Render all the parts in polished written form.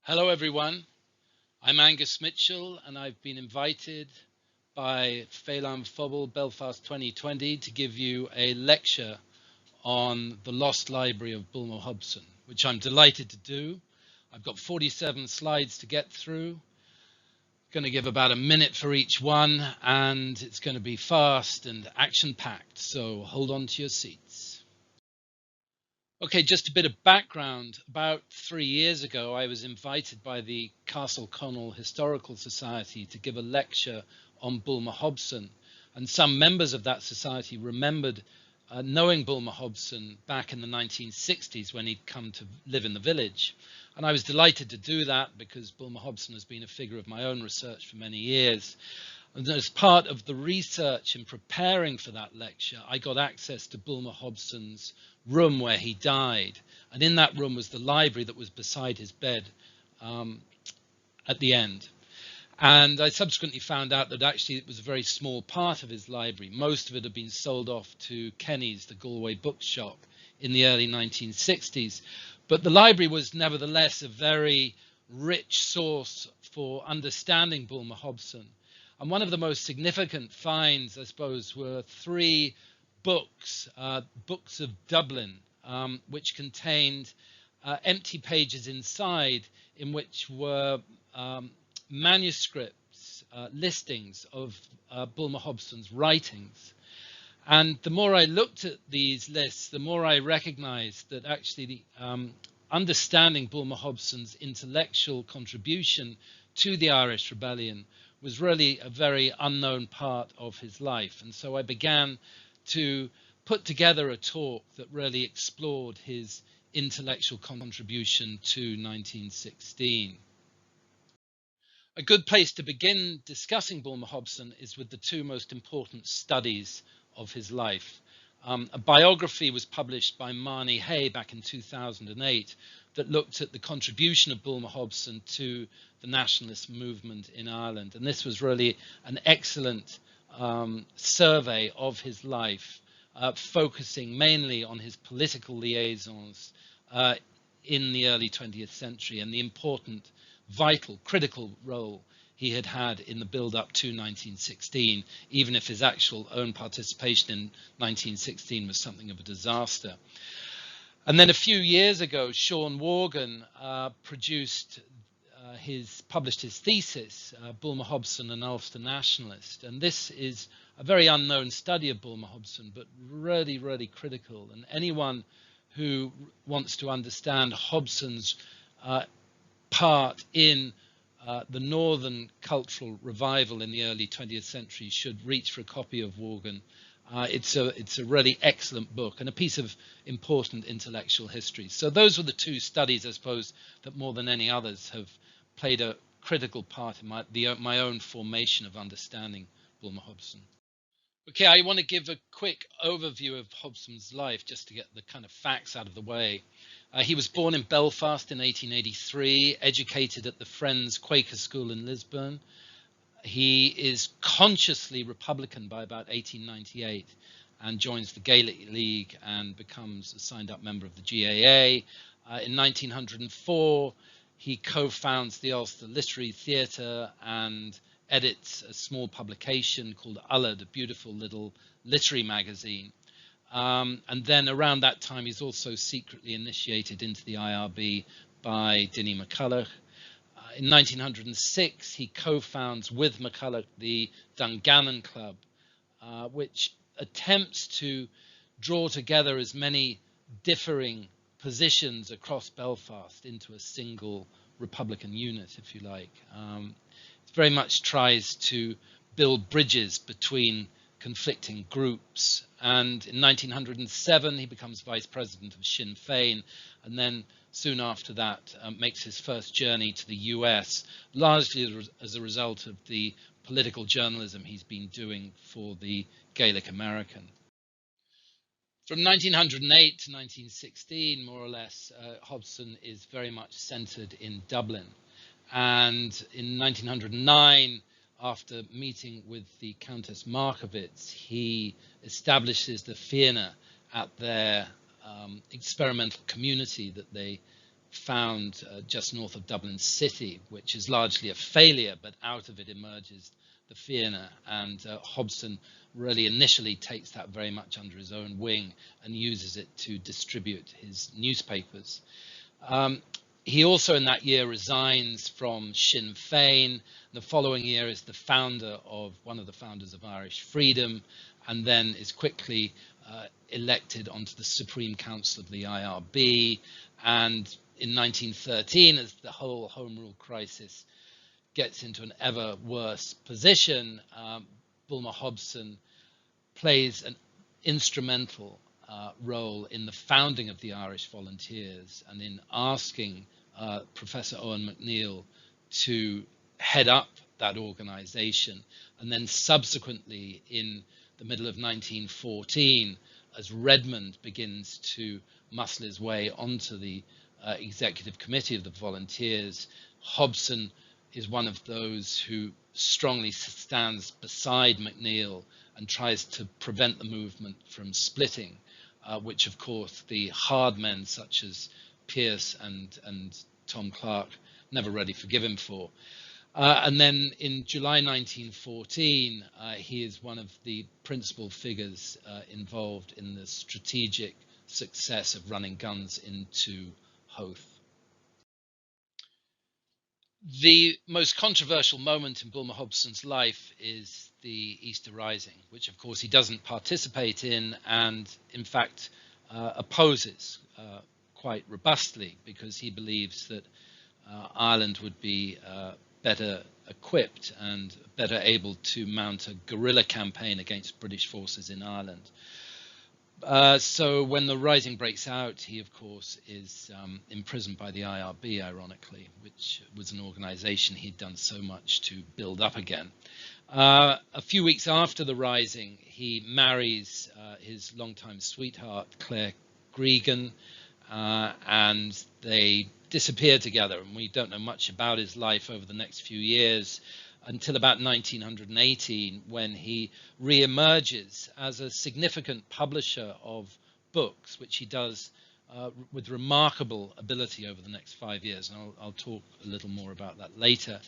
Hello everyone, I'm Angus Mitchell and I've been invited by Féile Belfast 2020 to give you a lecture on the lost library of Bulmer Hobson, which I'm delighted to do. I've got 47 slides to get through. I'm going to give about a minute for each one and it's going to be fast and action-packed, so hold on to your seats. Okay, just a bit of background. About 3 years ago, I was invited by the Castle Connell Historical Society to give a lecture on Bulmer Hobson. And some members of that society remembered knowing Bulmer Hobson back in the 1960s when he'd come to live in the village. And I was delighted to do that because Bulmer Hobson has been a figure of my own research for many years. And as part of the research in preparing for that lecture, I got access to Bulmer Hobson's room where he died. And in that room was the library that was beside his bed at the end. And I subsequently found out that actually it was a very small part of his library. Most of it had been sold off to Kenny's, the Galway bookshop, in the early 1960s. But the library was nevertheless a very rich source for understanding Bulmer Hobson. And one of the most significant finds, I suppose, were 3 books, books of Dublin, which contained empty pages inside in which were manuscripts, listings of Bulmer Hobson's writings. And the more I looked at these lists, the more I recognized that actually understanding Bulmer Hobson's intellectual contribution to the Irish Rebellion was really a very unknown part of his life. And so I began to put together a talk that really explored his intellectual contribution to 1916. A good place to begin discussing Bulmer Hobson is with the 2 most important studies of his life. A biography was published by Marnie Hay back in 2008 that looked at the contribution of Bulmer Hobson to the nationalist movement in Ireland. And this was really an excellent survey of his life, focusing mainly on his political liaisons in the early 20th century and the important, vital, critical role he had had in the build-up to 1916, even if his actual own participation in 1916 was something of a disaster. And then a few years ago, Sean Morgan published his thesis, Bulmer Hobson, an Ulster nationalist. And this is a very unknown study of Bulmer Hobson, but really, really critical. And anyone who wants to understand Hobson's part in the northern cultural revival in the early 20th century should reach for a copy of Morgan. It's a really excellent book and a piece of important intellectual history. So those were the 2 studies, I suppose, that more than any others have played a critical part in my own formation of understanding Bulmer Hobson. Okay, I want to give a quick overview of Hobson's life just to get the kind of facts out of the way. He was born in Belfast in 1883, educated at the Friends Quaker School in Lisburn. He is consciously Republican by about 1898 and joins the Gaelic League and becomes a signed-up member of the GAA. In 1904, he co-founds the Ulster Literary Theatre and edits a small publication called Ullad, a beautiful little literary magazine. And then around that time, he's also secretly initiated into the IRB by Dinny McCulloch. In 1906, he co-founds with McCulloch the Dungannon Club, which attempts to draw together as many differing positions across Belfast into a single Republican unit, if you like. It very much tries to build bridges between conflicting groups. And in 1907, he becomes vice president of Sinn Féin, and then soon after that makes his first journey to the US, largely as a result of the political journalism he's been doing for the Gaelic American. From 1908 to 1916, more or less, Hobson is very much centered in Dublin. And in 1909, after meeting with the Countess Markowitz, he establishes the Féile at their experimental community that they found just north of Dublin City, which is largely a failure, but out of it emerges the Féile, and Hobson really initially takes that very much under his own wing and uses it to distribute his newspapers. He also in that year resigns from Sinn Féin. The following year is one of the founders of Irish Freedom, and then is quickly elected onto the Supreme Council of the IRB. And in 1913, as the whole Home Rule crisis gets into an ever worse position, Bulmer Hobson plays an instrumental role in the founding of the Irish Volunteers and in asking Professor Owen McNeill to head up that organization. And then subsequently in the middle of 1914, as Redmond begins to muscle his way onto the executive committee of the Volunteers, Hobson is one of those who strongly stands beside McNeill and tries to prevent the movement from splitting, which of course the hard men such as Pearse and Tom Clark never really forgive him for. And then in July 1914, he is one of the principal figures involved in the strategic success of running guns into Howth. The most controversial moment in Bulmer Hobson's life is the Easter Rising, which of course he doesn't participate in and in fact opposes quite robustly, because he believes that Ireland would be better equipped and better able to mount a guerrilla campaign against British forces in Ireland. So when the Rising breaks out, he of course is imprisoned by the IRB, ironically, which was an organization he'd done so much to build up again. A few weeks after the Rising, he marries his longtime sweetheart, Claire Gregan, and they disappear together, and we don't know much about his life over the next few years until about 1918, when he re-emerges as a significant publisher of books, which he does with remarkable ability over the next 5 years, and I'll talk a little more about that later.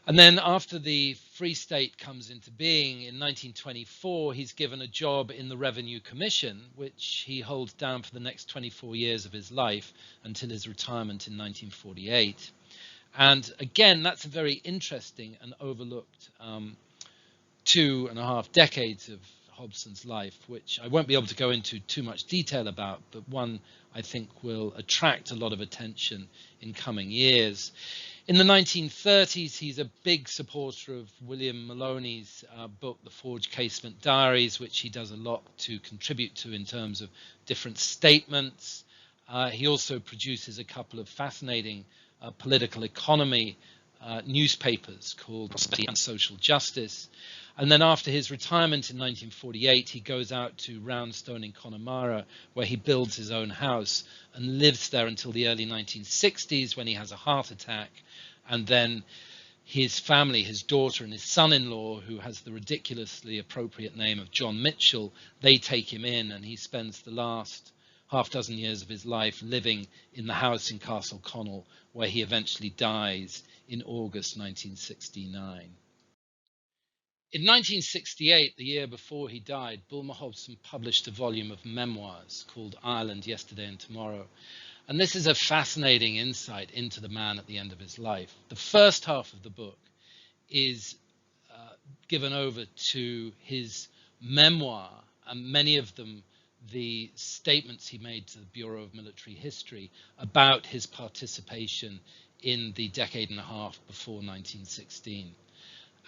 And then after the Free State comes into being in 1924, he's given a job in the Revenue Commission, which he holds down for the next 24 years of his life until his retirement in 1948. And again, that's a very interesting and overlooked 2.5 decades of Hobson's life, which I won't be able to go into too much detail about, but one I think will attract a lot of attention in coming years. In the 1930s, he's a big supporter of William Maloney's book, The Forged Casement Diaries, which he does a lot to contribute to in terms of different statements. He also produces a couple of fascinating political economy newspapers called Prosperity and Social Justice. And then after his retirement in 1948, he goes out to Roundstone in Connemara, where he builds his own house and lives there until the early 1960s, when he has a heart attack. And then his family, his daughter and his son-in-law, who has the ridiculously appropriate name of John Mitchell, they take him in, and he spends the last half dozen years of his life living in the house in Castle Connell, where he eventually dies in August 1969. In 1968, the year before he died, Bulmer Hobson published a volume of memoirs called Ireland, Yesterday and Tomorrow. And this is a fascinating insight into the man at the end of his life. The first half of the book is given over to his memoir, and many of them the statements he made to the Bureau of Military History about his participation in the decade and a half before 1916.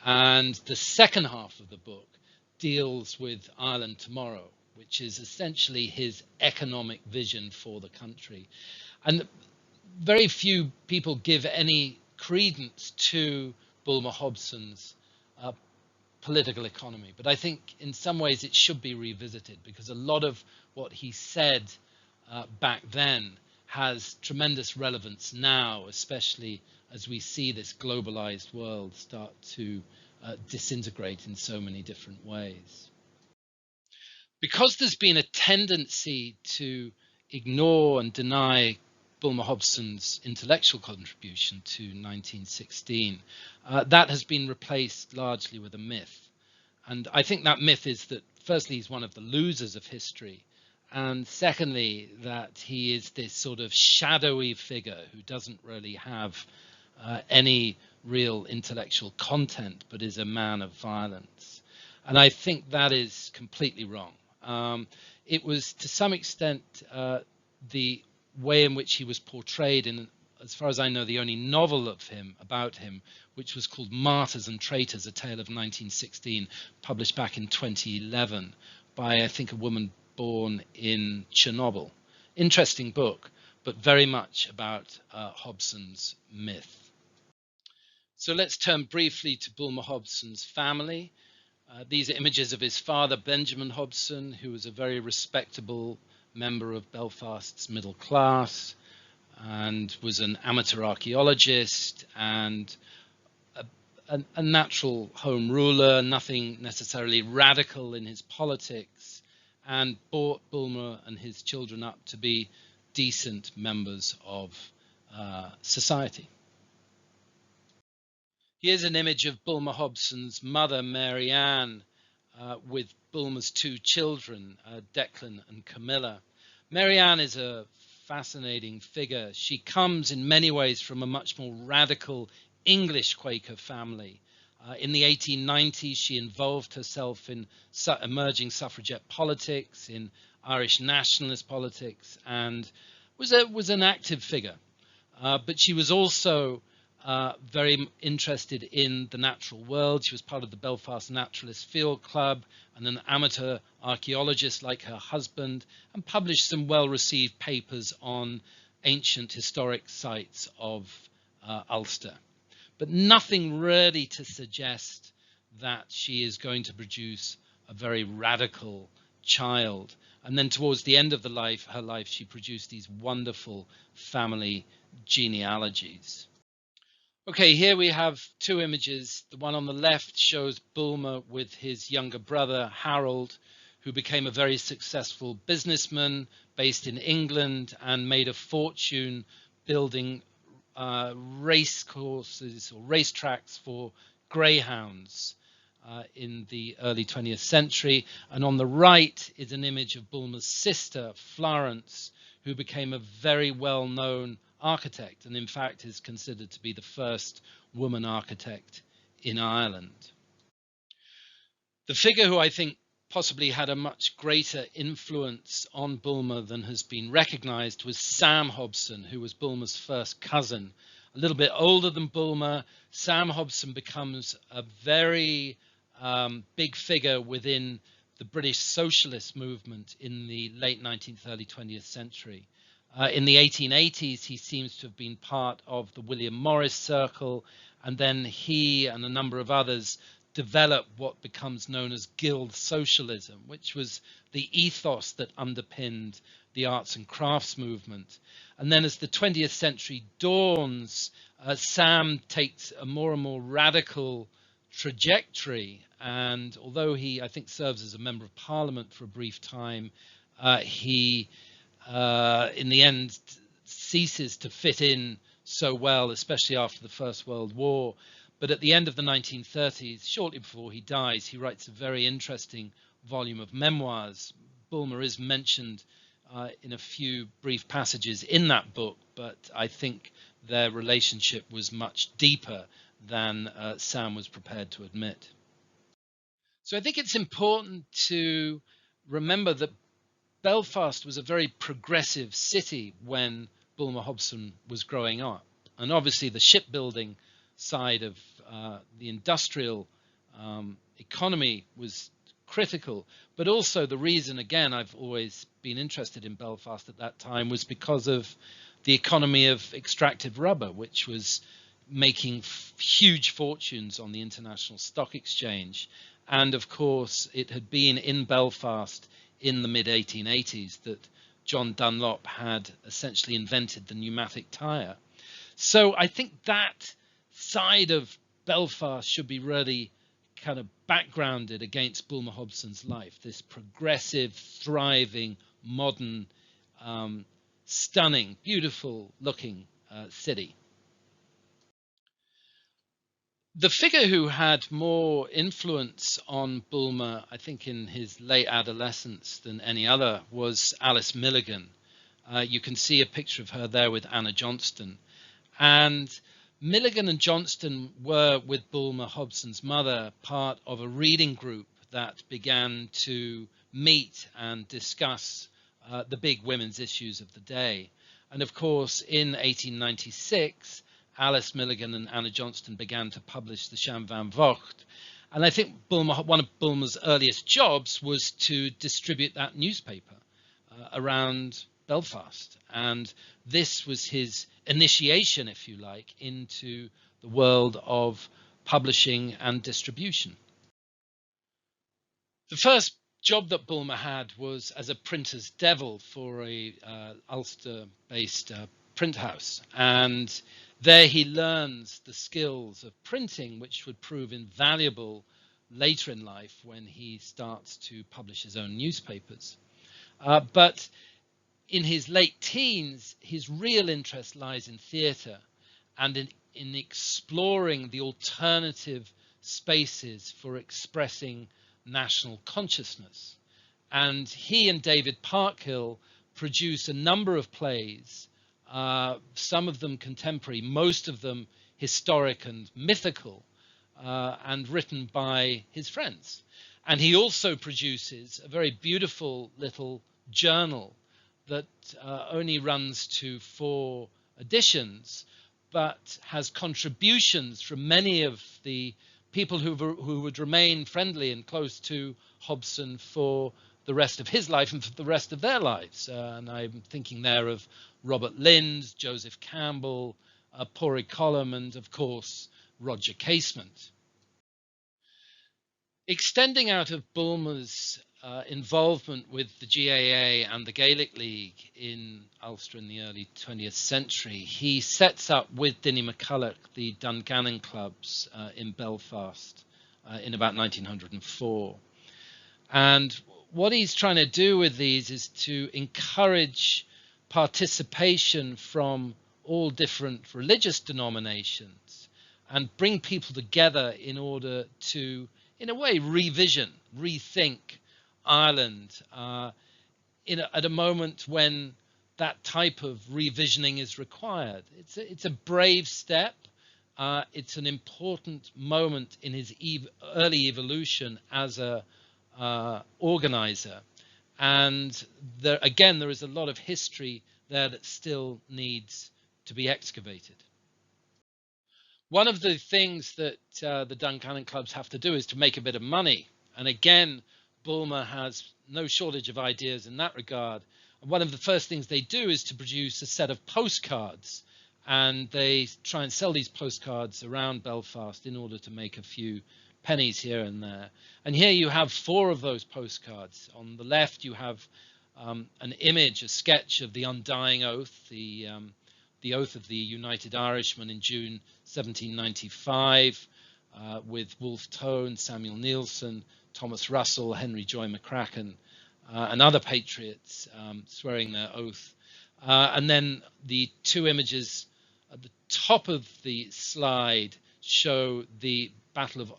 And the second half of the book deals with Ireland Tomorrow, which is essentially his economic vision for the country. And very few people give any credence to Bulmer Hobson's political economy, but I think in some ways it should be revisited, because a lot of what he said back then has tremendous relevance now, especially as we see this globalized world start to disintegrate in so many different ways. Because there's been a tendency to ignore and deny Bulmer Hobson's intellectual contribution to 1916, that has been replaced largely with a myth. And I think that myth is that, firstly, he's one of the losers of history, and secondly, that he is this sort of shadowy figure who doesn't really have any real intellectual content, but is a man of violence. And I think that is completely wrong. It was, to some extent, the way in which he was portrayed in, as far as I know, the only novel of him, about him, which was called Martyrs and Traitors, a tale of 1916, published back in 2011 by, I think, a woman born in Chernobyl. Interesting book, but very much about Hobson's myth. So let's turn briefly to Bulmer Hobson's family. These are images of his father, Benjamin Hobson, who was a very respectable member of Belfast's middle class and was an amateur archaeologist and a natural home ruler, nothing necessarily radical in his politics, and brought Bulmer and his children up to be decent members of society. Here's an image of Bulmer Hobson's mother, Mary Ann, with Bulmer's two children, Declan and Camilla. Mary Ann is a fascinating figure. She comes in many ways from a much more radical English Quaker family. In the 1890s, she involved herself in emerging suffragette politics, in Irish nationalist politics, and was an active figure. But she was also very interested in the natural world. She was part of the Belfast Naturalist Field Club and an amateur archaeologist like her husband, and published some well-received papers on ancient historic sites of Ulster. But nothing really to suggest that she is going to produce a very radical child. And then towards the end of her life, she produced these wonderful family genealogies. Okay, here we have two images. The one on the left shows Bulmer with his younger brother, Harold, who became a very successful businessman based in England and made a fortune building race courses or racetracks for greyhounds in the early 20th century. And on the right is an image of Bulmer's sister, Florence, who became a very well-known architect, and in fact is considered to be the first woman architect in Ireland. The figure who I think possibly had a much greater influence on Bulmer than has been recognized was Sam Hobson, who was Bulmer's first cousin. A little bit older than Bulmer, Sam Hobson becomes a very big figure within the British socialist movement in the late 19th, early 20th century. In the 1880s, he seems to have been part of the William Morris circle, and then he and a number of others developed what becomes known as guild socialism, which was the ethos that underpinned the arts and crafts movement. And then as the 20th century dawns, Sam takes a more and more radical trajectory, and although he, I think, serves as a member of parliament for a brief time, he in the end ceases to fit in so well, especially after the First World War. But at the end of the 1930s, shortly before he dies, he writes a very interesting volume of memoirs. Bulmer is mentioned in a few brief passages in that book, but I think their relationship was much deeper than Sam was prepared to admit. So I think it's important to remember that Belfast was a very progressive city when Bulmer Hobson was growing up. And obviously the shipbuilding side of the industrial economy was critical. But also the reason, again, I've always been interested in Belfast at that time was because of the economy of extractive rubber, which was making huge fortunes on the international stock exchange. And of course, it had been in Belfast in the mid-1880s that John Dunlop had essentially invented the pneumatic tyre. So I think that side of Belfast should be really kind of backgrounded against Bulmer Hobson's life, this progressive, thriving, modern stunning, beautiful looking city. The figure who had more influence on Bulmer, I think in his late adolescence than any other, was Alice Milligan. You can see a picture of her there with Anna Johnston. And Milligan and Johnston were, with Bulmer Hobson's mother, part of a reading group that began to meet and discuss the big women's issues of the day. And of course, in 1896, Alice Milligan and Anna Johnston began to publish the Sean Van Vocht. And I think one of Bulmer's earliest jobs was to distribute that newspaper around Belfast. And this was his initiation, if you like, into the world of publishing and distribution. The first job that Bulmer had was as a printer's devil for a Ulster-based print house. And there he learns the skills of printing, which would prove invaluable later in life when he starts to publish his own newspapers. But in his late teens, his real interest lies in theatre and in exploring the alternative spaces for expressing national consciousness. And he and David Parkhill produce a number of plays, some of them contemporary, most of them historic and mythical, and written by his friends. And he also produces a very beautiful little journal that only runs to 4 editions, but has contributions from many of the people who would remain friendly and close to Hobson for the rest of his life and for the rest of their lives. And I'm thinking there of Robert Lind, Joseph Campbell, Pori Colum, and of course Roger Casement. Extending out of Bulmer's involvement with the GAA and the Gaelic League in Ulster in the early 20th century, he sets up with Dinny McCulloch the Dungannon clubs in Belfast in about 1904. And what he's trying to do with these is to encourage participation from all different religious denominations and bring people together in order to, in a way, rethink Ireland at a moment when that type of revisioning is required. It's a brave step. It's an important moment in his early evolution as a organizer. And there is a lot of history there that still needs to be excavated. One of the things that the Dungannon clubs have to do is to make a bit of money. And again, Bulmer has no shortage of ideas in that regard. And one of the first things they do is to produce a set of postcards. And they try and sell these postcards around Belfast in order to make a few pennies here and there. And here you have 4 of those postcards. On the left, you have an image, a sketch of the Undying Oath, the oath of the United Irishmen in June 1795, with Wolfe Tone, Samuel Neilson, Thomas Russell, Henry Joy McCracken, and other patriots swearing their oath. And then the 2 images at the top of the slide show the Battle of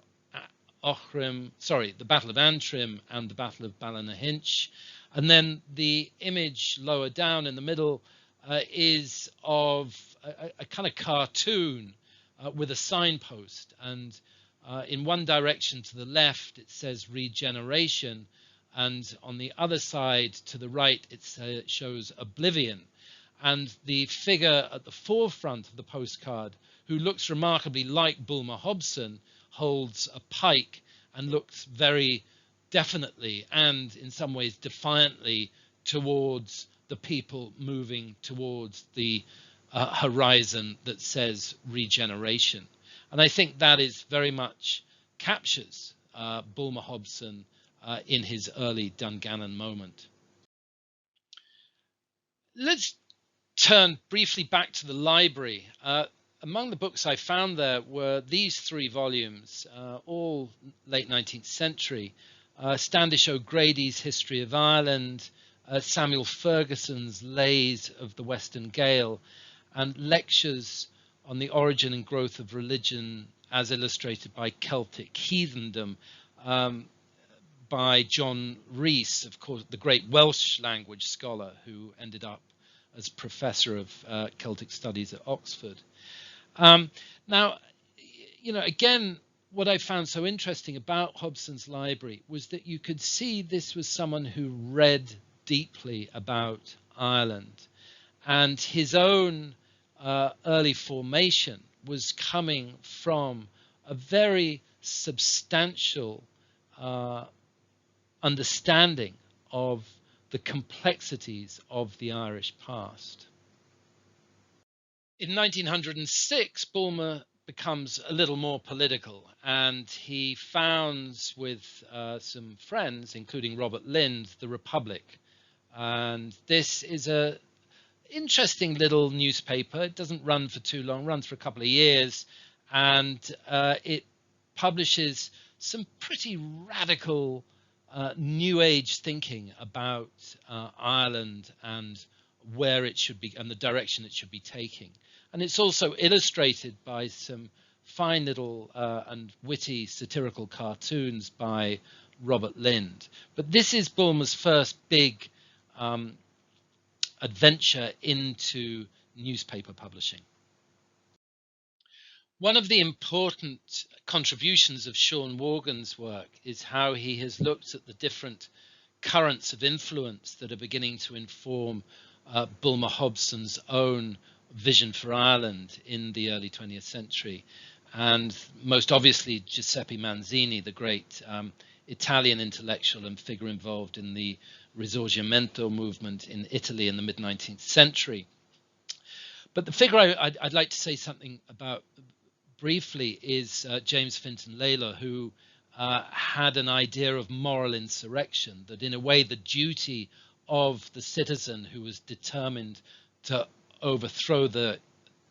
the Battle of Antrim and the Battle of Ballinahinch. And then the image lower down in the middle is of a kind of cartoon with a signpost. And in one direction to the left, it says regeneration. And on the other side to the right, it shows oblivion. And the figure at the forefront of the postcard, who looks remarkably like Bulmer Hobson, holds a pike and looks very definitely and in some ways defiantly towards the people moving towards the horizon that says regeneration. And I think that is very much captures Bulmer Hobson in his early Dungannon moment. Let's turn briefly back to the library. Among the books I found there were these 3 volumes, all late 19th century. Standish O'Grady's History of Ireland, Samuel Ferguson's Lays of the Western Gael, and lectures on the origin and growth of religion as illustrated by Celtic heathendom by John Rees, of course, the great Welsh language scholar who ended up as professor of Celtic studies at Oxford. Now, again, what I found so interesting about Hobson's library was that you could see this was someone who read deeply about Ireland, and his own early formation was coming from a very substantial understanding of the complexities of the Irish past. In 1906, Bulmer becomes a little more political, and he founds with some friends, including Robert Lind, the Republic. And this is a interesting little newspaper. It doesn't run for too long, runs for a couple of years, and it publishes some pretty radical New Age thinking about Ireland and where it should be and the direction it should be taking. And it's also illustrated by some fine little and witty satirical cartoons by Robert Lind. But this is Bulmer's first big adventure into newspaper publishing. One of the important contributions of Sean Morgan's work is how he has looked at the different currents of influence that are beginning to inform Bulmer Hobson's own vision for Ireland in the early 20th century. And most obviously Giuseppe Manzini, the great Italian intellectual and figure involved in the Risorgimento movement in Italy in the mid-19th century. But the figure I'd like to say something about briefly is James Fintan Lalor, who had an idea of moral insurrection, that in a way the duty of the citizen who was determined to overthrow the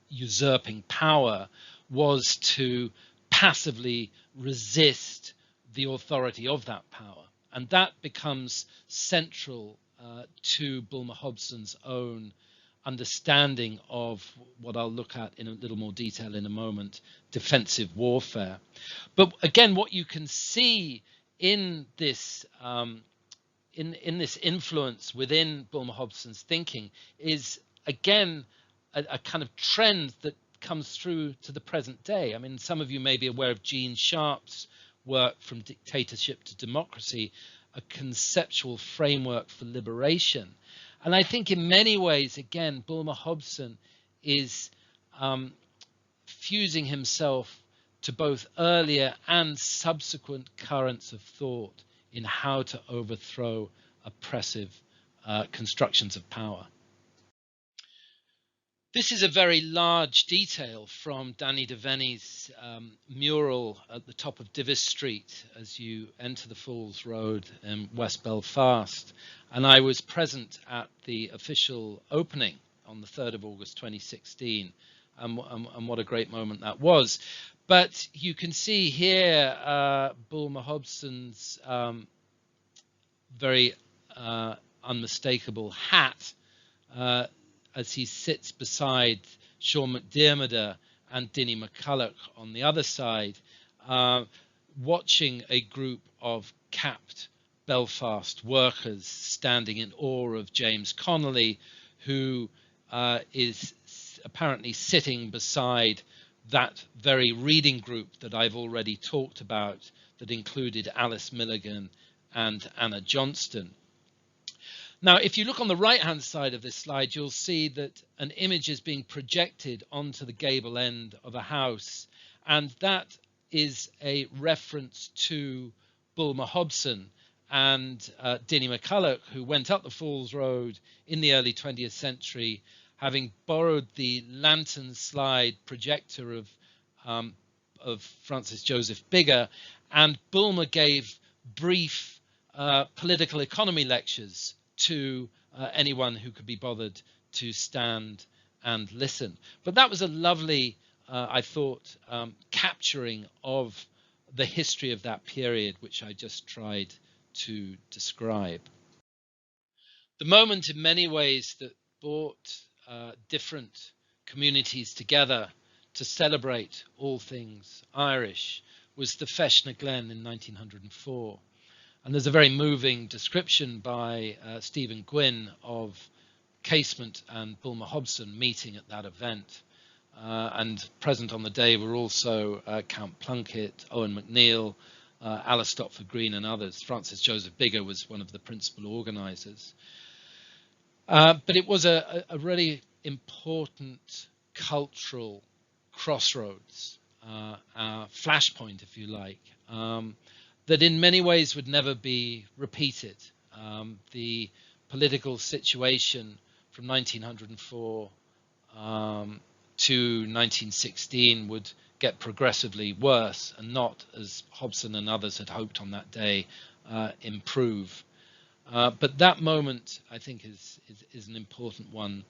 usurping power was to passively resist the authority of that power. And that becomes central to Bulmer Hobson's own understanding of what I'll look at in a little more detail in a moment, defensive warfare. But again, what you can see in this in this influence within Bulmer Hobson's thinking is again a kind of trend that comes through to the present day. I mean, some of you may be aware of Gene Sharp's work, From Dictatorship to Democracy, a conceptual framework for liberation. And I think in many ways, again, Bulmer Hobson is fusing himself to both earlier and subsequent currents of thought in how to overthrow oppressive constructions of power. This is a very large detail from Danny Devaney's mural at the top of Divis Street as you enter the Falls Road in West Belfast. And I was present at the official opening on the 3rd of August 2016. And what a great moment that was. But you can see here Bulmer Hobson's very unmistakable hat as he sits beside Sean McDiarmid and Dinny McCulloch on the other side, watching a group of capped Belfast workers standing in awe of James Connolly, who is apparently sitting beside that very reading group that I've already talked about, that included Alice Milligan and Anna Johnston. Now, if you look on the right-hand side of this slide, you'll see that an image is being projected onto the gable end of a house, and that is a reference to Bulmer Hobson and Dinny McCulloch, who went up the Falls Road in the early 20th century, having borrowed the lantern slide projector of Francis Joseph Biggar, and Bulmer gave brief political economy lectures to anyone who could be bothered to stand and listen. But that was a lovely, I thought, capturing of the history of that period, which I just tried to describe. The moment in many ways that brought different communities together to celebrate all things Irish was the Féile na Glen in 1904. And there's a very moving description by Stephen Gwynn of Casement and Bulmer Hobson meeting at that event. And present on the day were also Count Plunkett, Owen MacNeill, Alice Stopford Green and others. Francis Joseph Biggar was one of the principal organisers. But it was a really important cultural crossroads, flashpoint, if you like, that in many ways would never be repeated. The political situation from 1904 to 1916 would get progressively worse and not, as Hobson and others had hoped on that day, improve. But that moment, I think, is an important one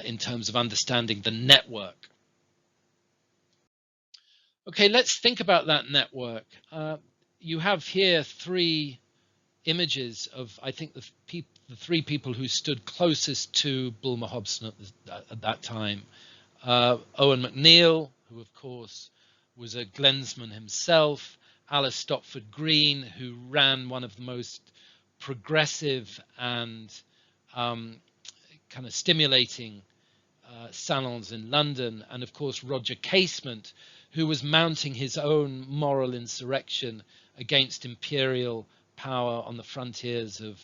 in terms of understanding the network. Okay, let's think about that network. You have here three images of, I think, the three people who stood closest to Bulmer Hobson at that time. Owen MacNeill, who of course was a Glensman himself, Alice Stopford Green, who ran one of the most progressive and kind of stimulating salons in London, and of course Roger Casement, who was mounting his own moral insurrection against imperial power on the frontiers of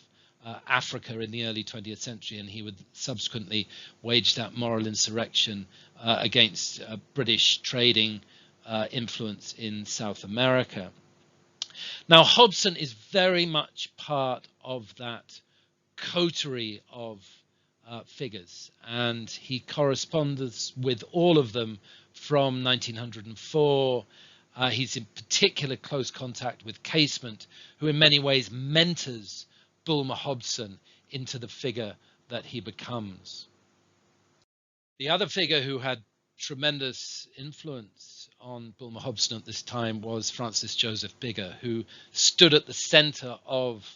Africa in the early 20th century, and he would subsequently wage that moral insurrection against British trading influence in South America. Now, Hobson is very much part of that coterie of figures, and he corresponds with all of them from 1904. He's in particular close contact with Casement, who in many ways mentors Bulmer Hobson into the figure that he becomes. The other figure who had tremendous influence on Bulmer Hobson at this time was Francis Joseph Biggar, who stood at the centre of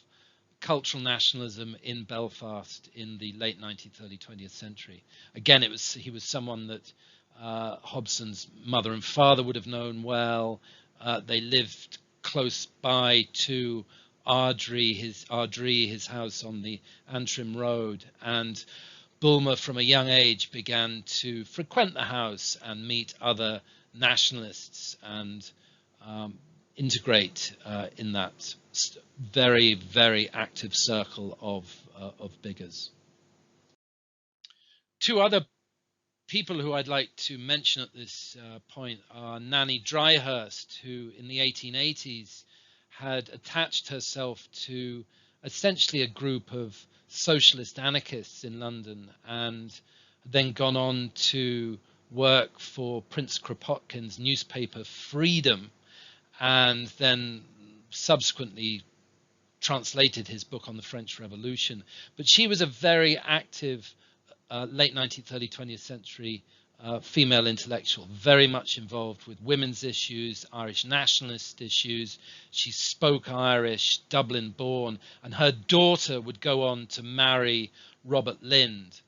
cultural nationalism in Belfast in the late 19th, early 20th century. Again, he was someone that Hobson's mother and father would have known well. They lived close by to Ardrey, his house on the Antrim Road, and Bulmer from a young age began to frequent the house and meet other nationalists and integrate in that very, very active circle of Biggars. Two other people who I'd like to mention at this point are Nanny Dryhurst, who in the 1880s had attached herself to essentially a group of socialist anarchists in London and then gone on to work for Prince Kropotkin's newspaper Freedom, and then subsequently translated his book on the French Revolution. But she was a very active late 19th, early 20th century female intellectual, very much involved with women's issues, Irish nationalist issues. She spoke Irish, Dublin born, and her daughter would go on to marry Robert Lind.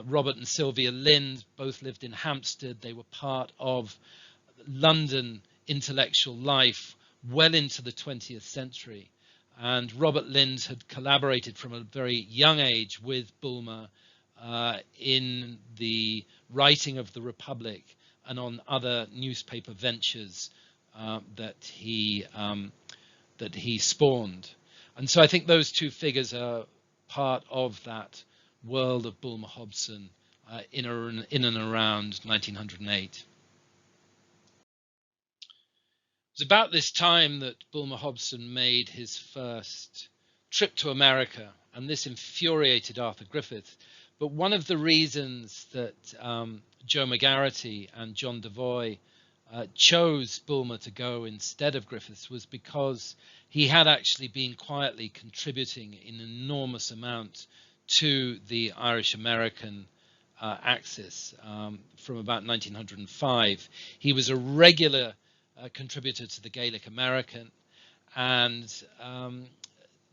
Robert and Sylvia Lind both lived in Hampstead. They were part of London intellectual life well into the 20th century. And Robert Lind had collaborated from a very young age with Bulmer in the writing of the Republic and on other newspaper ventures that he spawned. And so I think those two figures are part of that world of Bulmer Hobson in and around 1908. It was about this time that Bulmer Hobson made his first trip to America, and this infuriated Arthur Griffith. But one of the reasons that Joe McGarrity and John Devoy chose Bulmer to go instead of Griffiths was because he had actually been quietly contributing an enormous amount to the Irish-American axis from about 1905. He was a regular contributor to the Gaelic American, and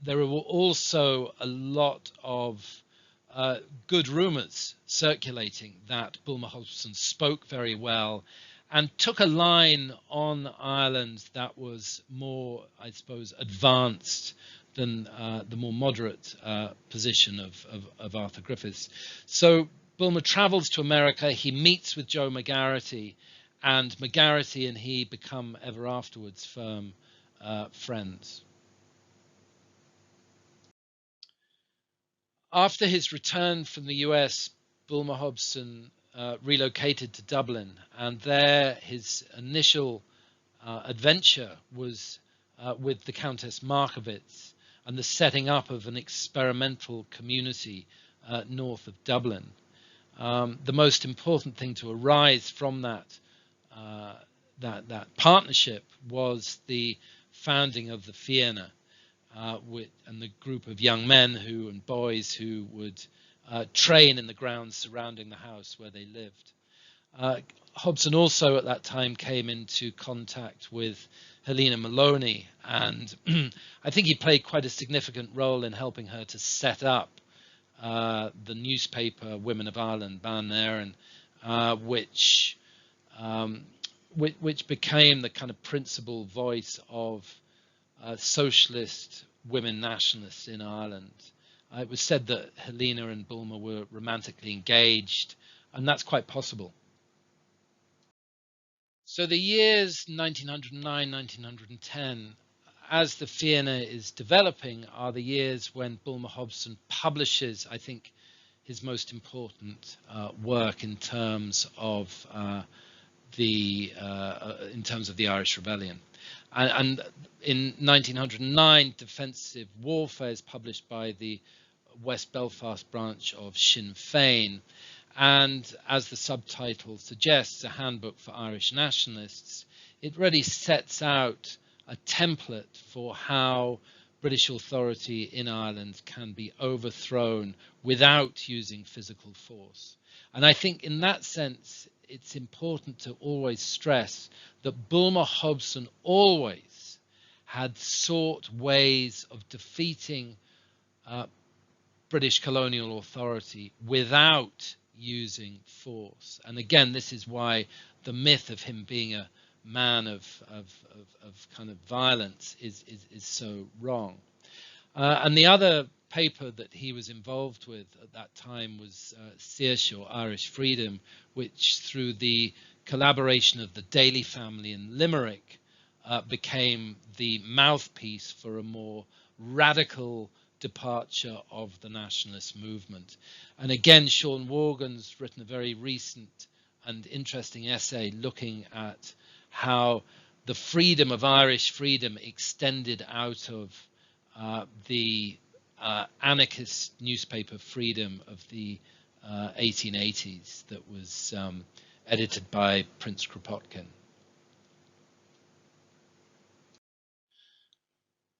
there were also a lot of good rumours circulating that Bulmer Hobson spoke very well and took a line on Ireland that was more, I suppose, advanced than the more moderate position of Arthur Griffiths. So Bulmer travels to America, he meets with Joe McGarrity, and McGarrity and he become ever afterwards firm friends. After his return from the US, Bulmer Hobson relocated to Dublin, and there his initial adventure was with the Countess Markowitz and the setting up of an experimental community north of Dublin. The most important thing to arise from that partnership was the founding of the Féile, and the group of young men and boys who would train in the grounds surrounding the house where they lived. Hobson also at that time came into contact with Helena Maloney, and I think he played quite a significant role in helping her to set up the newspaper Women of Ireland, Bán Éireann, which became the kind of principal voice of socialist women nationalists in Ireland. It was said that Helena and Bulmer were romantically engaged, and that's quite possible. So the years 1909, 1910, as the Féile is developing, are the years when Bulmer Hobson publishes, I think, his most important work in terms of the Irish Rebellion. And in 1909, Defensive Warfare is published by the West Belfast branch of Sinn Féin, and as the subtitle suggests, a handbook for Irish nationalists. It really sets out a template for how British authority in Ireland can be overthrown without using physical force. And I think in that sense, it's important to always stress that Bulmer Hobson always had sought ways of defeating British colonial authority without using force. And again, this is why the myth of him being a man of kind of violence is so wrong. And the other paper that he was involved with at that time was Saoirse, or Irish Freedom, which through the collaboration of the Daly family in Limerick became the mouthpiece for a more radical departure of the nationalist movement. And again, Sean Morgan's written a very recent and interesting essay looking at how the freedom of Irish freedom extended out of the anarchist newspaper Freedom of the 1880s that was edited by Prince Kropotkin.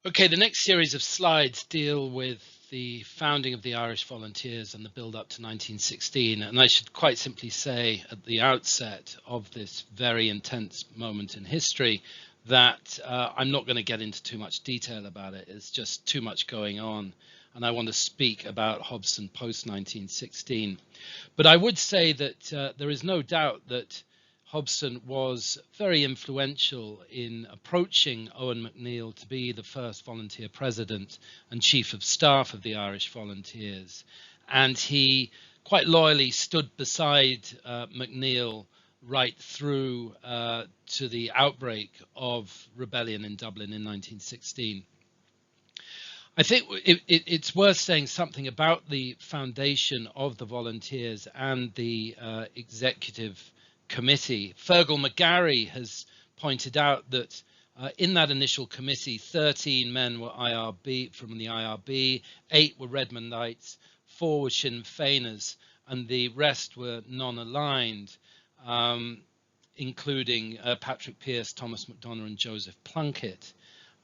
Okay, the next series of slides deal with the founding of the Irish Volunteers and the build-up to 1916. And I should quite simply say at the outset of this very intense moment in history that I'm not going to get into too much detail about it. It's just too much going on. And I want to speak about Hobson post-1916. But I would say that there is no doubt that Hobson was very influential in approaching Owen MacNeill to be the first volunteer president and chief of staff of the Irish Volunteers. And he quite loyally stood beside MacNeill right through to the outbreak of rebellion in Dublin in 1916. I think it's worth saying something about the foundation of the Volunteers and the executive committee. Fergal McGarry has pointed out that in that initial committee, 13 men were IRB from the IRB, 8 were Redmondites, 4 were Sinn Féiners, and the rest were non-aligned, including Patrick Pearse, Thomas McDonough, and Joseph Plunkett,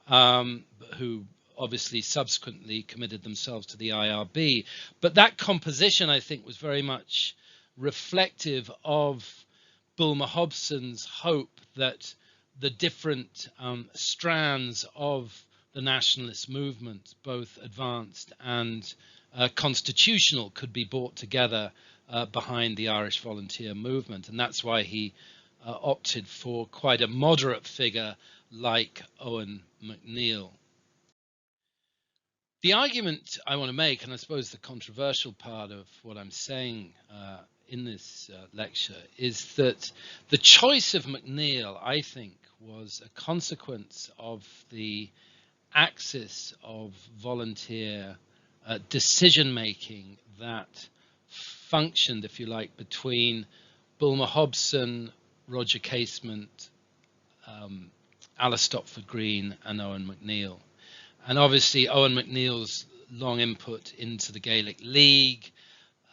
who obviously subsequently committed themselves to the IRB. But that composition, I think, was very much reflective of Bulmer Hobson's hope that the different strands of the nationalist movement, both advanced and constitutional, could be brought together behind the Irish volunteer movement. And that's why he opted for quite a moderate figure like Eoin MacNeill. The argument I want to make, and I suppose the controversial part of what I'm saying in this lecture, is that the choice of MacNeill, I think, was a consequence of the axis of volunteer decision-making that functioned, if you like, between Bulmer Hobson, Roger Casement, Alice Stopford Green and Eoin MacNeill. And obviously Eoin MacNeill's long input into the Gaelic League,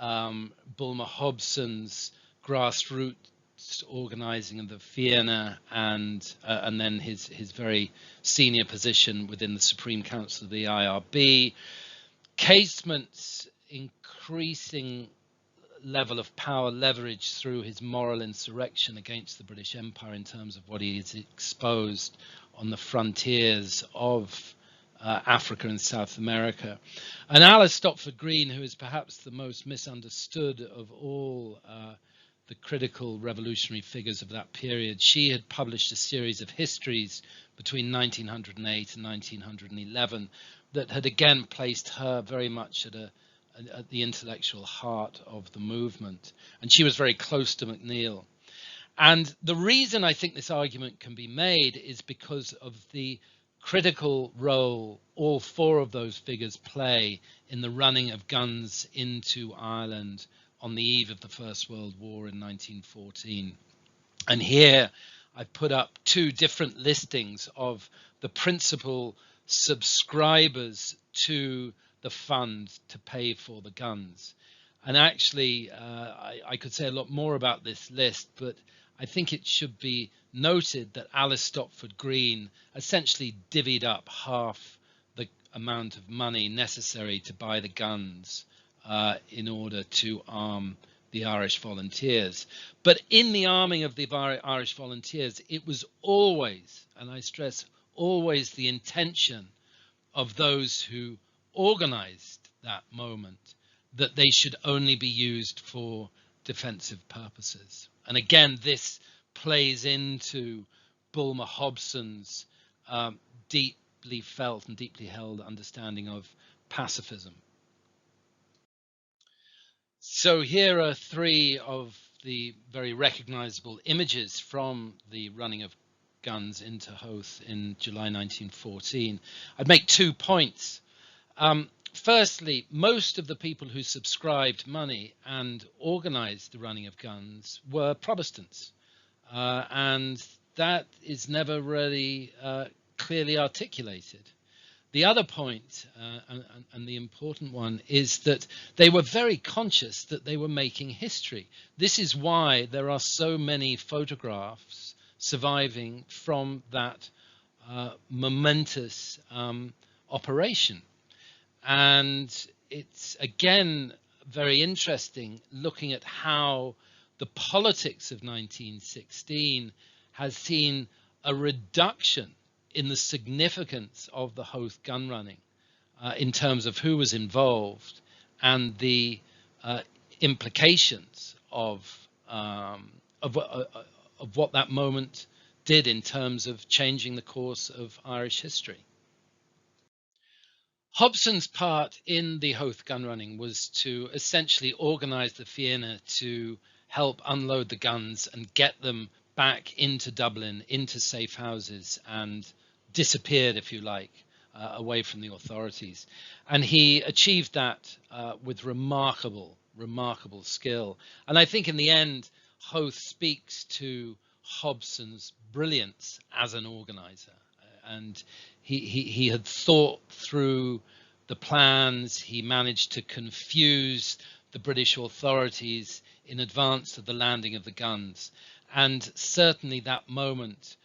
Bulmer Hobson's grassroots organising of the Féile, and then his very senior position within the Supreme Council of the IRB, Casement's increasing level of power leverage through his moral insurrection against the British Empire in terms of what he has exposed on the frontiers of Africa and South America. And Alice Stopford Green, who is perhaps the most misunderstood of all the critical revolutionary figures of that period, she had published a series of histories between 1908 and 1911 that had again placed her very much at the intellectual heart of the movement. And she was very close to MacNeill. And the reason I think this argument can be made is because of the critical role all four of those figures play in the running of guns into Ireland on the eve of the First World War in 1914. And here I've put up two different listings of the principal subscribers to the fund to pay for the guns. And actually, I could say a lot more about this list, but I think it should be noted that Alice Stopford Green essentially divvied up half the amount of money necessary to buy the guns in order to arm the Irish volunteers. But in the arming of the Irish volunteers, it was always, and I stress always, the intention of those who organized that moment that they should only be used for defensive purposes. And again, this plays into Bulmer Hobson's deeply felt and deeply held understanding of pacifism. So here are three of the very recognizable images from the running of guns into Howth in July 1914. I'd make 2 points. Firstly, most of the people who subscribed money and organized the running of guns were Protestants, and that is never really clearly articulated. The other point, and the important one, is that they were very conscious that they were making history. This is why there are so many photographs surviving from that momentous operation. And it's again very interesting looking at how the politics of 1916 has seen a reduction in the significance of the Howth gun running in terms of who was involved and the implications of what that moment did in terms of changing the course of Irish history. Hobson's part in the Howth gun running was to essentially organize the Féile to help unload the guns and get them back into Dublin, into safe houses, and disappeared, if you like, away from the authorities. And he achieved that with remarkable skill. And I think in the end, Howth speaks to Hobson's brilliance as an organizer. And he had thought through the plans. He managed to confuse the British authorities in advance of the landing of the guns. And certainly that moment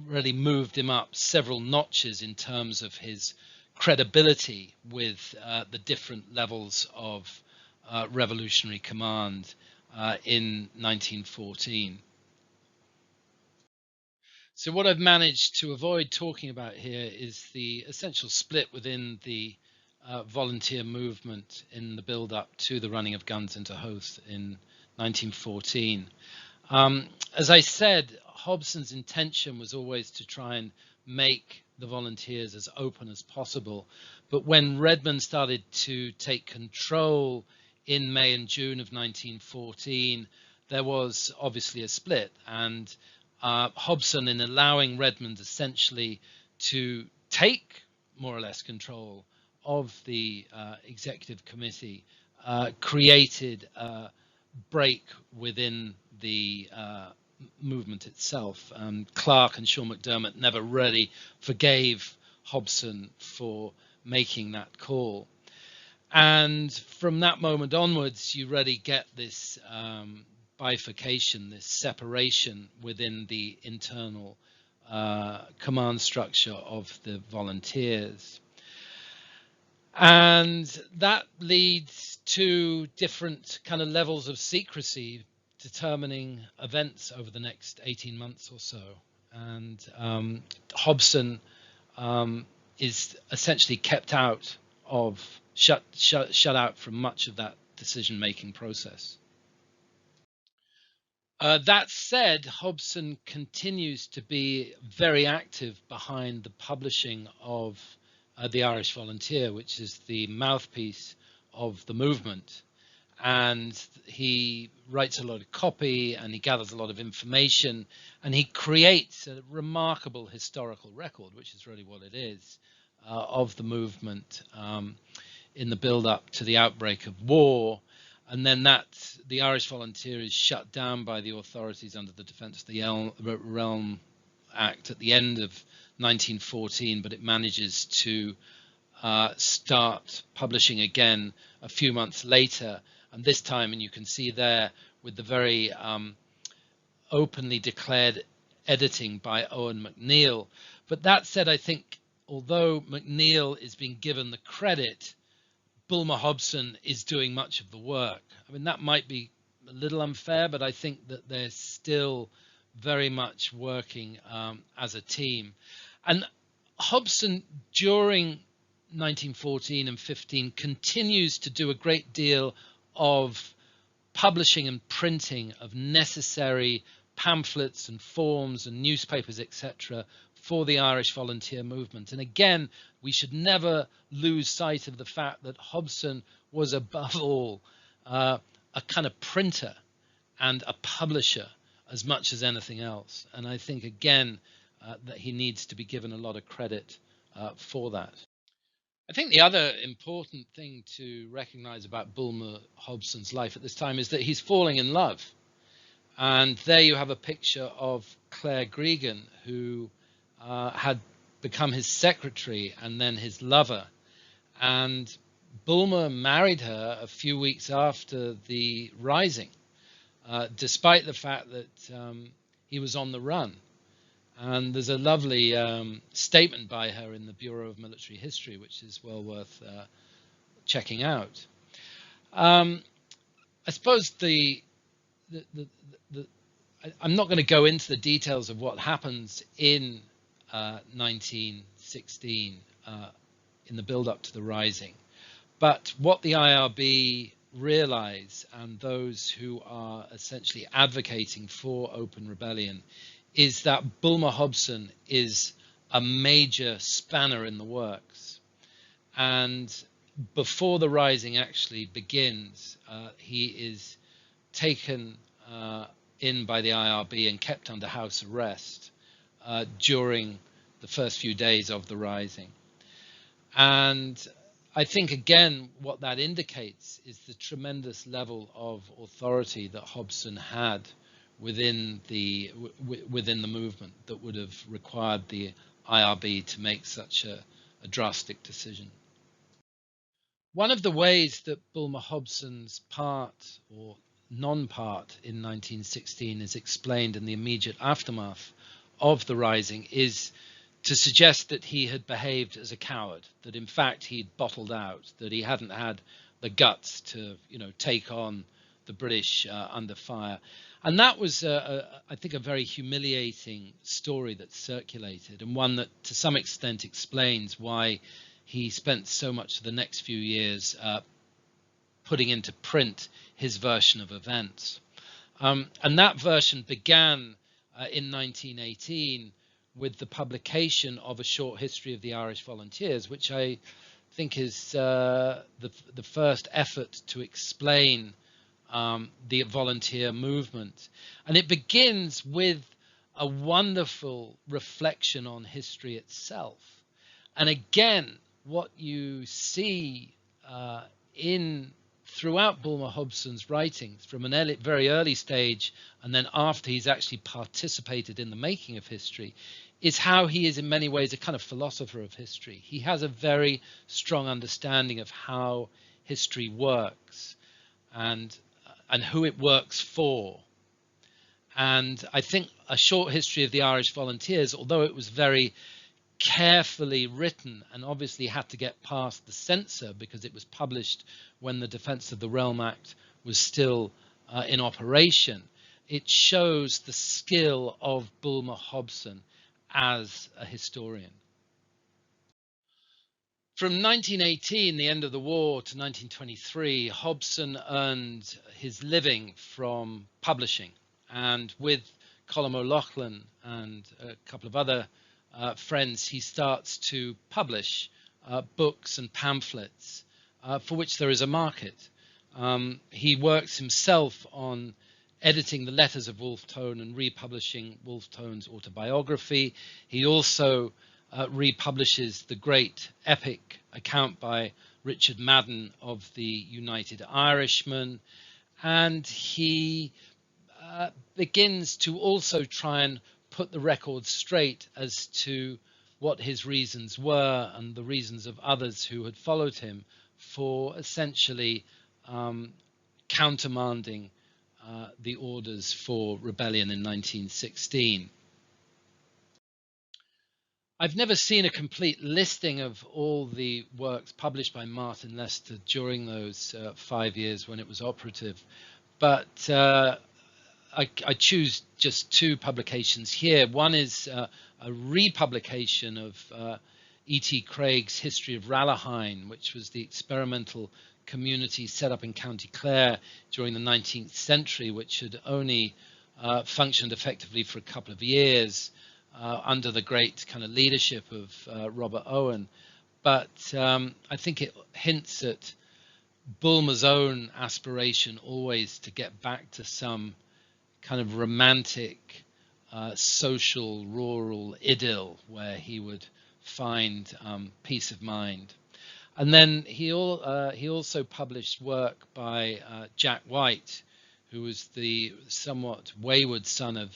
really moved him up several notches in terms of his credibility with the different levels of revolutionary command in 1914. So what I've managed to avoid talking about here is the essential split within the volunteer movement in the build-up to the running of guns into Howth in 1914. As I said, Hobson's intention was always to try and make the volunteers as open as possible. But when Redmond started to take control in May and June of 1914, there was obviously a split, and Hobson, in allowing Redmond essentially to take more or less control of the executive committee, created a break within the movement itself. Clark and Sean McDermott never really forgave Hobson for making that call. And from that moment onwards, you really get this bifurcation, this separation within the internal command structure of the volunteers. And that leads to different kind of levels of secrecy determining events over the next 18 months or so. And Hobson is essentially kept out of, shut out from much of that decision-making process. That said, Hobson continues to be very active behind the publishing of the Irish Volunteer, which is the mouthpiece of the movement. And he writes a lot of copy, and he gathers a lot of information, and he creates a remarkable historical record, which is really what it is, of the movement in the build-up to the outbreak of war. And then the Irish Volunteer is shut down by the authorities under the Defence of the Realm Act at the end of 1914, but it manages to start publishing again a few months later. And this time, and you can see there with the very openly declared editing by Owen McNeill. But that said, I think although McNeill is being given the credit, Bulmer Hobson is doing much of the work. I mean, that might be a little unfair, but I think that they're still very much working as a team. And Hobson, during 1914 and 15, continues to do a great deal of publishing and printing of necessary pamphlets and forms and newspapers, etc., for the Irish volunteer movement. And again, we should never lose sight of the fact that Hobson was above all a kind of printer and a publisher as much as anything else. And I think, again, that he needs to be given a lot of credit for that. I think the other important thing to recognize about Bulmer Hobson's life at this time is that he's falling in love. And there you have a picture of Claire Gregan, who had become his secretary and then his lover. And Bulmer married her a few weeks after the Rising, despite the fact that he was on the run. And there's a lovely statement by her in the Bureau of Military History, which is well worth checking out. I suppose I'm not going to go into the details of what happens in 1916 in the build-up to the Rising, but what the IRB realize, and those who are essentially advocating for open rebellion, is that Bulmer Hobson is a major spanner in the works. And before the Rising actually begins, he is taken in by the IRB and kept under house arrest during the first few days of the Rising. And I think, again, what that indicates is the tremendous level of authority that Hobson had within the movement that would have required the IRB to make such a drastic decision. One of the ways that Bulmer Hobson's part or non-part in 1916 is explained in the immediate aftermath of the Rising is to suggest that he had behaved as a coward, that in fact he'd bottled out, that he hadn't had the guts to, take on the British under fire. And that was, I think, a very humiliating story that circulated, and one that to some extent explains why he spent so much of the next few years putting into print his version of events. And that version began in 1918 with the publication of a short history of the Irish Volunteers, which I think is the first effort to explain the volunteer movement. And it begins with a wonderful reflection on history itself. And again, what you see throughout Bulmer Hobson's writings, from an very early stage and then after he's actually participated in the making of history, is how he is in many ways a kind of philosopher of history. He has a very strong understanding of how history works and who it works for. And I think a short history of the Irish Volunteers, although it was very carefully written and obviously had to get past the censor because it was published when the Defence of the Realm Act was still in operation, it shows the skill of Bulmer Hobson as a historian. From 1918, the end of the war, to 1923, Hobson earned his living from publishing, and with Colm O'Loughlin and a couple of other friends, he starts to publish books and pamphlets for which there is a market. He works himself on editing the letters of Wolfe Tone and republishing Wolfe Tone's autobiography. He also republishes the great epic account by Richard Madden of the United Irishmen, and he begins to also try and put the record straight as to what his reasons were and the reasons of others who had followed him for essentially countermanding the orders for rebellion in 1916. I've never seen a complete listing of all the works published by Martin Lester during those 5 years when it was operative, but I choose just two publications here. One is a republication of E.T. Craig's History of Rallaghain, which was the experimental community set up in County Clare during the 19th century, which had only functioned effectively for a couple of years under the great kind of leadership of Robert Owen. But I think it hints at Bulmer's own aspiration always to get back to some kind of romantic social rural idyll where he would find peace of mind. And then he also published work by Jack White, who was the somewhat wayward son of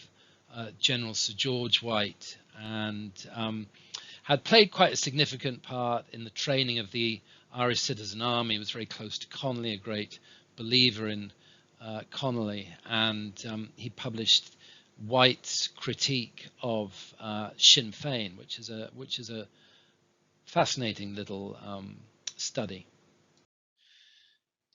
General Sir George White, and had played quite a significant part in the training of the Irish Citizen Army. He was very close to Connolly, a great believer in Connolly, and he published White's critique of Sinn Féin, which is a fascinating little study.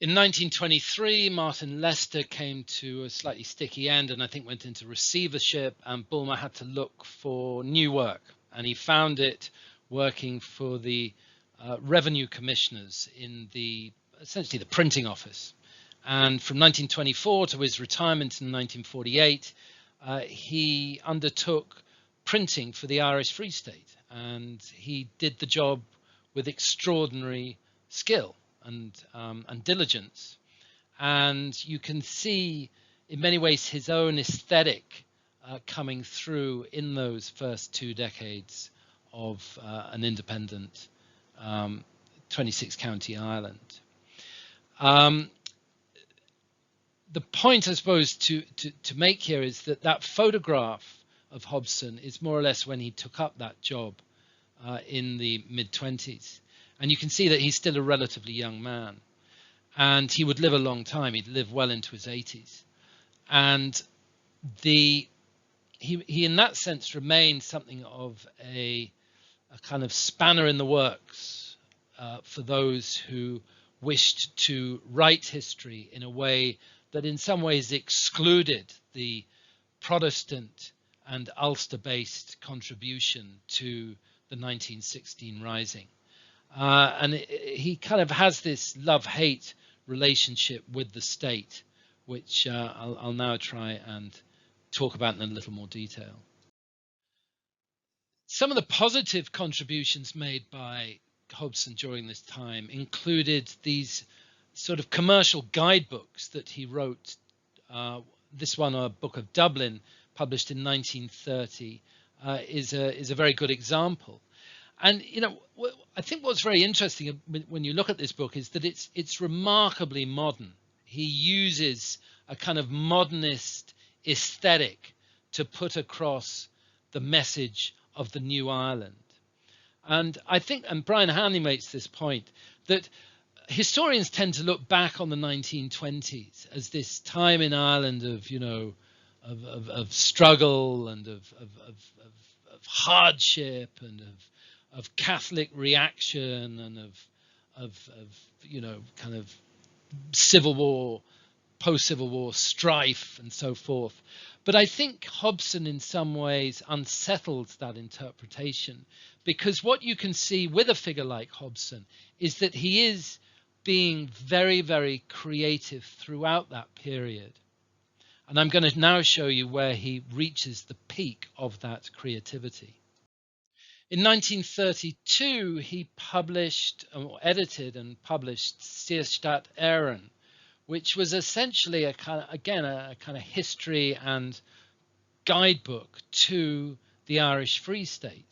In 1923, Martin Lester came to a slightly sticky end and I think went into receivership, and Bulmer had to look for new work, and he found it working for the revenue commissioners in essentially the printing office. And from 1924 to his retirement in 1948, he undertook printing for the Irish Free State, and he did the job with extraordinary skill and diligence. And you can see in many ways his own aesthetic coming through in those first 2 decades of an independent 26 county Ireland. The point, I suppose, to make here is that photograph of Hobson is more or less when he took up that job in the mid-20s. And you can see that he's still a relatively young man. And he would live a long time. He'd live well into his 80s. And he in that sense remained something of a kind of spanner in the works for those who wished to write history in a way that in some ways excluded the Protestant and Ulster-based contribution to the 1916 Rising. And he kind of has this love-hate relationship with the state, which I'll now try and talk about in a little more detail. Some of the positive contributions made by Hobson during this time included these sort of commercial guidebooks that he wrote. This one, A Book of Dublin, published in 1930, is a very good example. And you know, I think what's very interesting when you look at this book is that it's remarkably modern. He uses a kind of modernist aesthetic to put across the message of the new Ireland. And I think, and Brian Hanley makes this point, that historians tend to look back on the 1920s as this time in Ireland of, you know, of struggle and of hardship and of Catholic reaction and of you know, kind of civil war, post-civil war strife and so forth. But I think Hobson in some ways unsettled that interpretation, because what you can see with a figure like Hobson is that he is being very, very creative throughout that period. And I'm going to now show you where he reaches the peak of that creativity. In 1932, he published, or edited and published Saoirse Éireann, which was essentially a kind of, again, a kind of history and guidebook to the Irish Free State.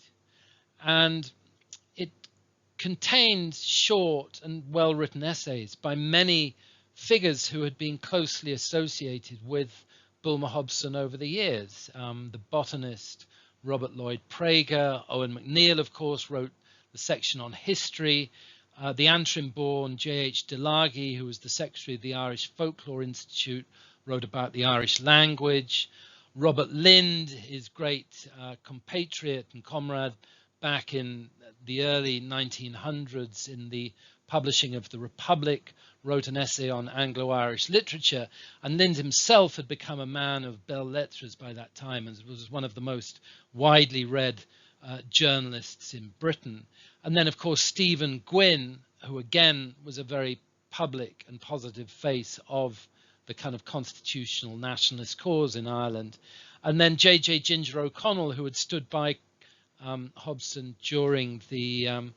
And it contained short and well-written essays by many figures who had been closely associated with Bulmer Hobson over the years. The botanist Robert Lloyd Prager, Owen MacNeill, of course, wrote the section on history. The Antrim-born J.H. Delaghy, who was the secretary of the Irish Folklore Institute, wrote about the Irish language. Robert Lind, his great compatriot and comrade back in the early 1900s in the publishing of the Republic, wrote an essay on Anglo-Irish literature, and Lind himself had become a man of belles lettres by that time and was one of the most widely read journalists in Britain. And then, of course, Stephen Gwynn, who again was a very public and positive face of the kind of constitutional nationalist cause in Ireland. And then J.J. Ginger O'Connell, who had stood by Hobson during the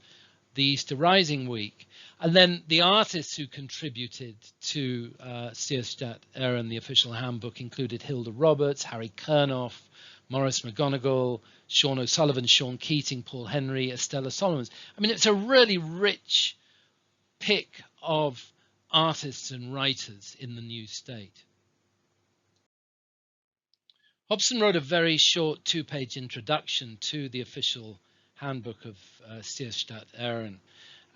Easter Rising week. And then the artists who contributed to Saoirse Éireann, the official handbook, included Hilda Roberts, Harry Kernoff, Maurice McGonigal, Sean O'Sullivan, Sean Keating, Paul Henry, Estella Solomons. I mean, it's a really rich pick of artists and writers in the new state. Hobson wrote a very short two-page introduction to the official handbook of Saoirse Éireann,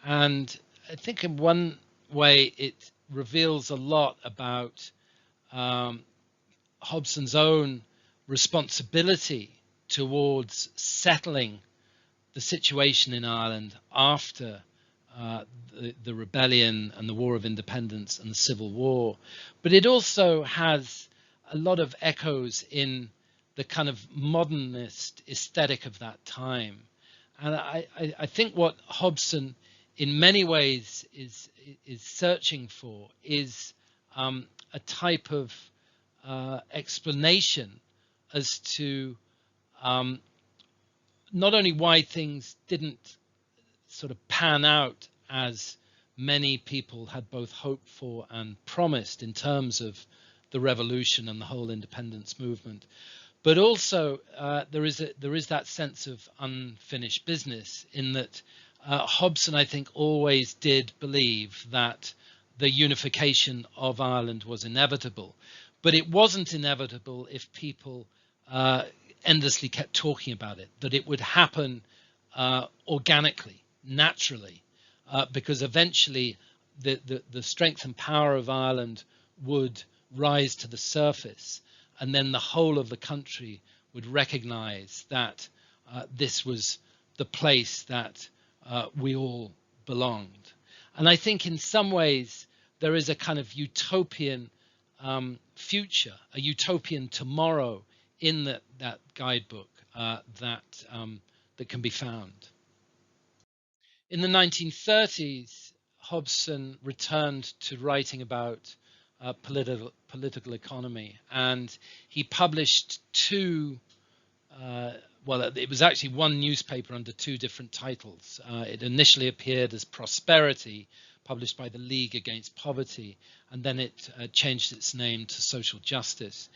and I think in one way it reveals a lot about Hobson's own responsibility towards settling the situation in Ireland after the rebellion and the War of Independence and the Civil War. But it also has a lot of echoes in the kind of modernist aesthetic of that time. And I think what Hobson in many ways is searching for is a type of explanation as to not only why things didn't sort of pan out as many people had both hoped for and promised in terms of the revolution and the whole independence movement, but also there is that sense of unfinished business in that Hobson, I think, always did believe that the unification of Ireland was inevitable, but it wasn't inevitable if people endlessly kept talking about it, that it would happen organically, naturally, because eventually the strength and power of Ireland would rise to the surface, and then the whole of the country would recognize that this was the place that we all belonged. And I think in some ways there is a kind of utopian future, a utopian tomorrow in that guidebook that can be found. In the 1930s, Hobson returned to writing about political economy, and he published well, it was actually one newspaper under two different titles. It initially appeared as Prosperity, published by the League Against Poverty, and then it changed its name to Social Justice.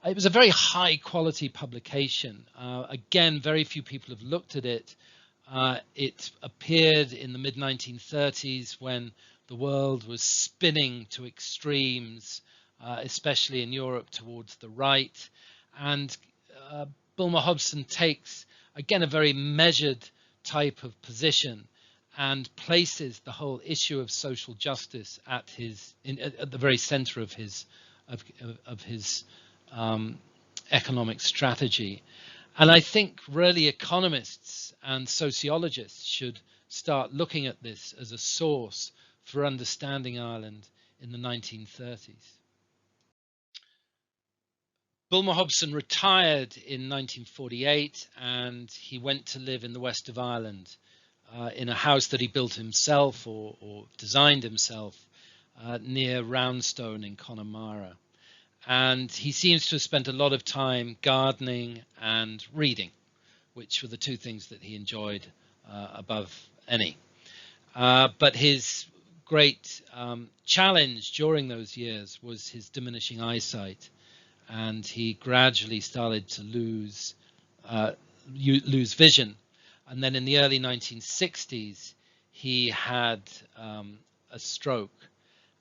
It was a very high quality publication. Again, very few people have looked at it. It appeared in the mid-1930s when the world was spinning to extremes, especially in Europe towards the right. And Bulmer Hobson takes, again, a very measured type of position and places the whole issue of social justice at the very center of his economic strategy. And I think really economists and sociologists should start looking at this as a source for understanding Ireland in the 1930s. Bulmer Hobson retired in 1948, and he went to live in the west of Ireland in a house that he built himself or designed himself near Roundstone in Connemara. And he seems to have spent a lot of time gardening and reading, which were the two things that he enjoyed above any. But his great challenge during those years was his diminishing eyesight, and he gradually started to lose vision. And then in the early 1960s, he had a stroke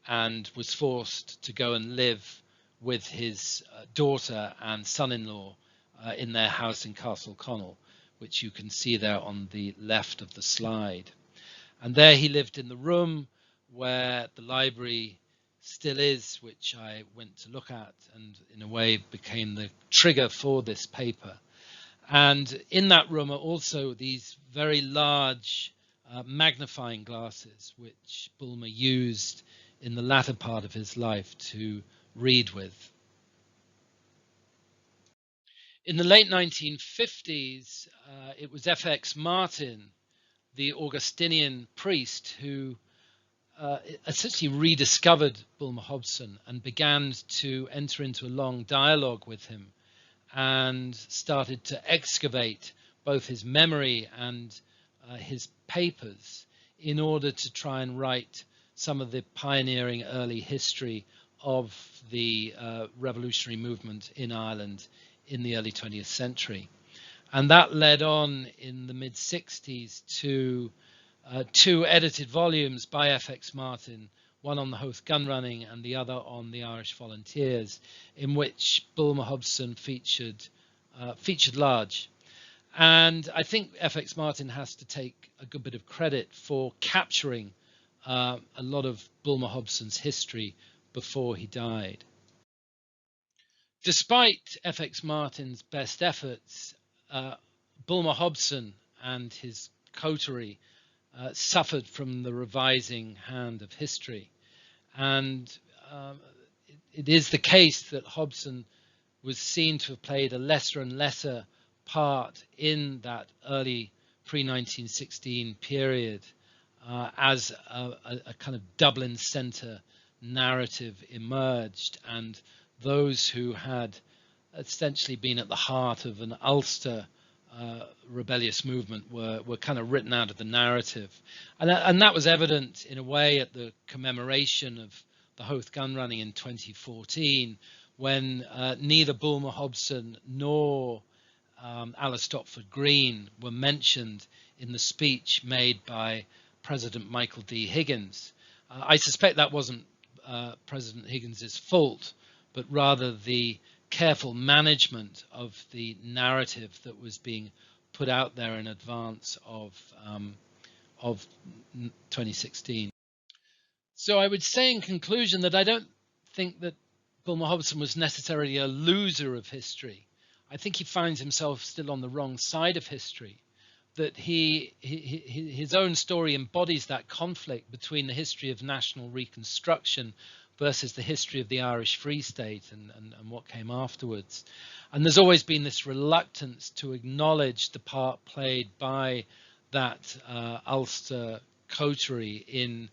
and was forced to go and live with his daughter and son-in-law in their house in Castle Connell, which you can see there on the left of the slide. And there he lived in the room where the library still is, which I went to look at and in a way became the trigger for this paper. And in that room are also these very large magnifying glasses, which Bulmer used in the latter part of his life to read with. In the late 1950s, it was F.X. Martin, the Augustinian priest, who essentially rediscovered Bulmer Hobson and began to enter into a long dialogue with him and started to excavate both his memory and his papers in order to try and write some of the pioneering early history of the revolutionary movement in Ireland in the early 20th century. And that led on in the mid-60s to two edited volumes by F.X. Martin, one on the Howth gun running and the other on the Irish Volunteers, in which Bulmer Hobson featured large. And I think F.X. Martin has to take a good bit of credit for capturing a lot of Bulmer Hobson's history before he died. Despite F.X. Martin's best efforts, Bulmer Hobson and his coterie suffered from the revising hand of history. And it is the case that Hobson was seen to have played a lesser and lesser part in that early pre-1916 period as a kind of Dublin centre narrative emerged, and those who had essentially been at the heart of an Ulster rebellious movement were kind of written out of the narrative. And that was evident in a way at the commemoration of the Howth gun running in 2014, when neither Bulmer Hobson nor Alice Stopford Green were mentioned in the speech made by President Michael D. Higgins. I suspect that wasn't President Higgins's fault, but rather the careful management of the narrative that was being put out there in advance of 2016. So I would say in conclusion that I don't think that Bulmer Hobson was necessarily a loser of history. I think he finds himself still on the wrong side of history, that his own story embodies that conflict between the history of national reconstruction versus the history of the Irish Free State and what came afterwards. And there's always been this reluctance to acknowledge the part played by that Ulster coterie in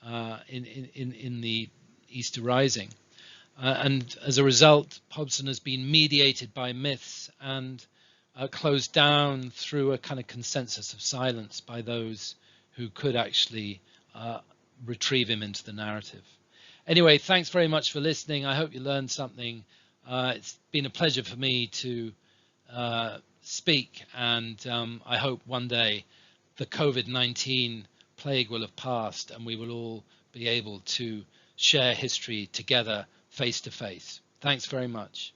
the Easter Rising. And as a result, Hobson has been mediated by myths and closed down through a kind of consensus of silence by those who could actually retrieve him into the narrative. Anyway, thanks very much for listening. I hope you learned something. It's been a pleasure for me to speak, and I hope one day the COVID-19 plague will have passed and we will all be able to share history together face to face. Thanks very much.